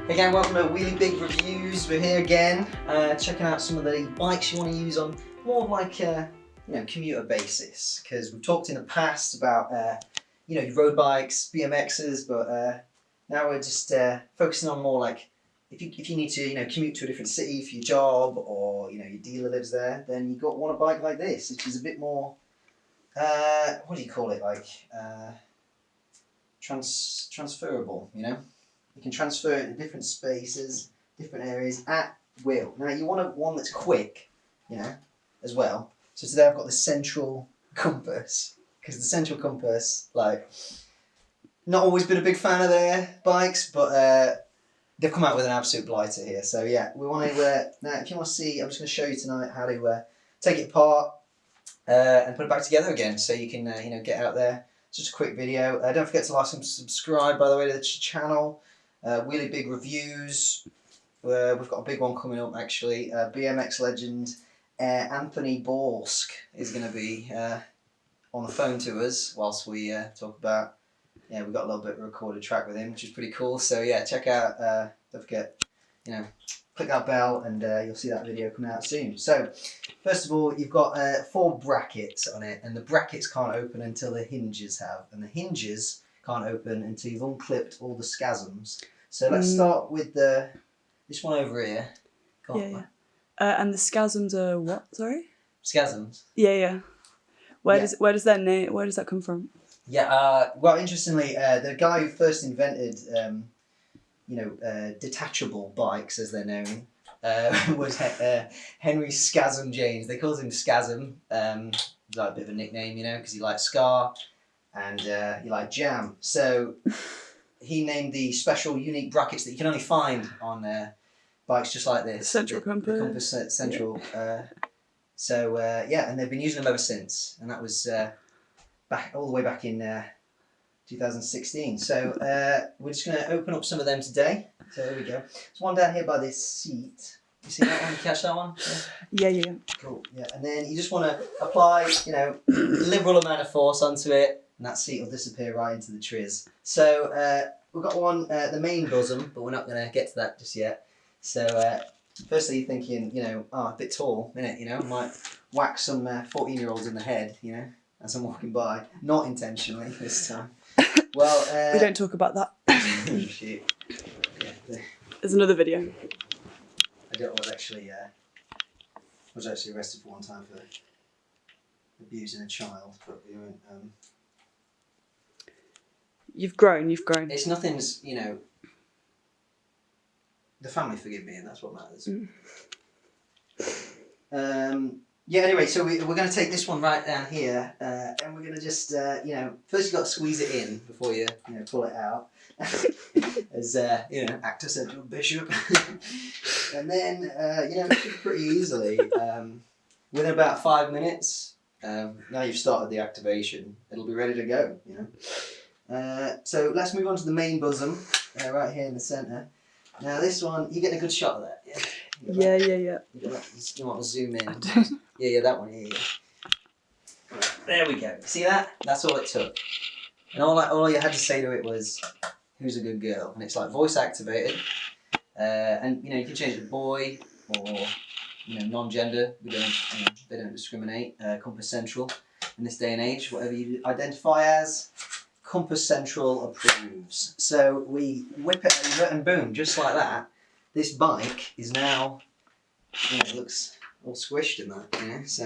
Again, welcome to Wheelie Big Reviews. We're here again, checking out some of the bikes you want to use on more of like commuter basis. Because we've talked in the past about road bikes, BMXs, but now we're just focusing on more like if you need to commute to a different city for your job, or your dealer lives there, then you want a bike like this, which is a bit more what do you call it, like transferable, You can transfer it to different spaces, different areas at will. Now you want one that's quick, as well. So today I've got the Central Compass, because the Central Compass, not always been a big fan of their bikes, but they've come out with an absolute blighter here. So yeah, we want to, now if you want to see, I'm just going to show you tonight how to take it apart and put it back together again, so you can get out there. It's just a quick video. Don't forget to like and subscribe, by the way, to the channel. Wheelie Big Reviews. We've got a big one coming up actually. BMX legend Anthony Borsk is going to be on the phone to us whilst we talk about. Yeah, we've got a little bit of a recorded track with him, which is pretty cool. So yeah, check out. Don't forget, click that bell, and you'll see that video coming out soon. So first of all, you've got 4 brackets on it, and the brackets can't open until the hinges have, and the hinges can't open until you've unclipped all the scasms. So let's start with this one over here. Yeah. And the scasms are what? Sorry. Scasms. Yeah. Where does that name? Where does that come from? Yeah. Well, interestingly, the guy who first invented detachable bikes, as they're known, was Henry Scasm James. They called him Scasm. It's like a bit of a nickname, because he liked ska and he liked jam. So he named the special, unique brackets that you can only find on bikes just like this. Central Compass. The Compass Central. Yeah. And they've been using them ever since, and that was all the way back in 2016. So we're just going to open up some of them today. So there we go. There's one down here by this seat. You see that one? You catch that one? Yeah. Cool. Yeah. And then you just want to apply, liberal amount of force onto it, and that seat will disappear right into the triz. So we've got one, the main bosom, but we're not going to get to that just yet. So firstly, you're thinking, a bit tall, innit? I might whack some 14-year-olds in the head, as I'm walking by. Not intentionally this time. Well, we don't talk about that. Shit. Yeah, There's another video. I was actually arrested for one time for abusing a child, but we weren't. You've grown. It's nothing's, the family forgive me, and that's what matters. Yeah, anyway, so we're going to take this one right down here, and we're going to just, first you've got to squeeze it in before you, pull it out, as, actor said to a bishop. And then, pretty easily, within about 5 minutes, now you've started the activation, it'll be ready to go, So let's move on to the main bosom, right here in the centre. Now this one, you get a good shot of that, yeah? Yeah. You want to zoom in. Yeah, that one here. Yeah. There we go. See that? That's all it took. And all you had to say to it was, "Who's a good girl?" And it's like voice activated. And you can change it to boy or non-gender. They don't discriminate. Compass Central in this day and age, whatever you identify as, Compass Central approves. So we whip it over and boom, just like that. This bike is now, it looks all squished in that, so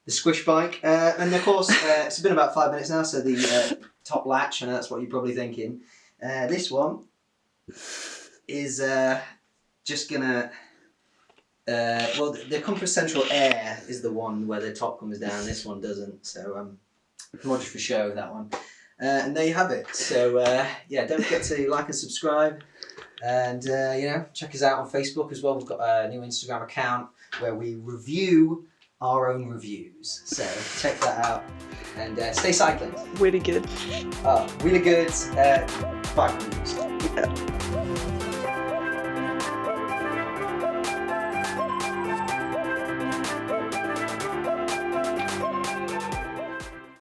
the squish bike. And of course, it's been about 5 minutes now, so the top latch, and that's what you're probably thinking. This one is just gonna, the Compass Central Air is the one where the top comes down, this one doesn't, so more just for show, that one. And there you have it. So don't forget to like and subscribe, and check us out on Facebook as well. We've got a new Instagram account where we review our own reviews. So check that out, and stay cycling. Really good. Really good bike reviews. Yeah.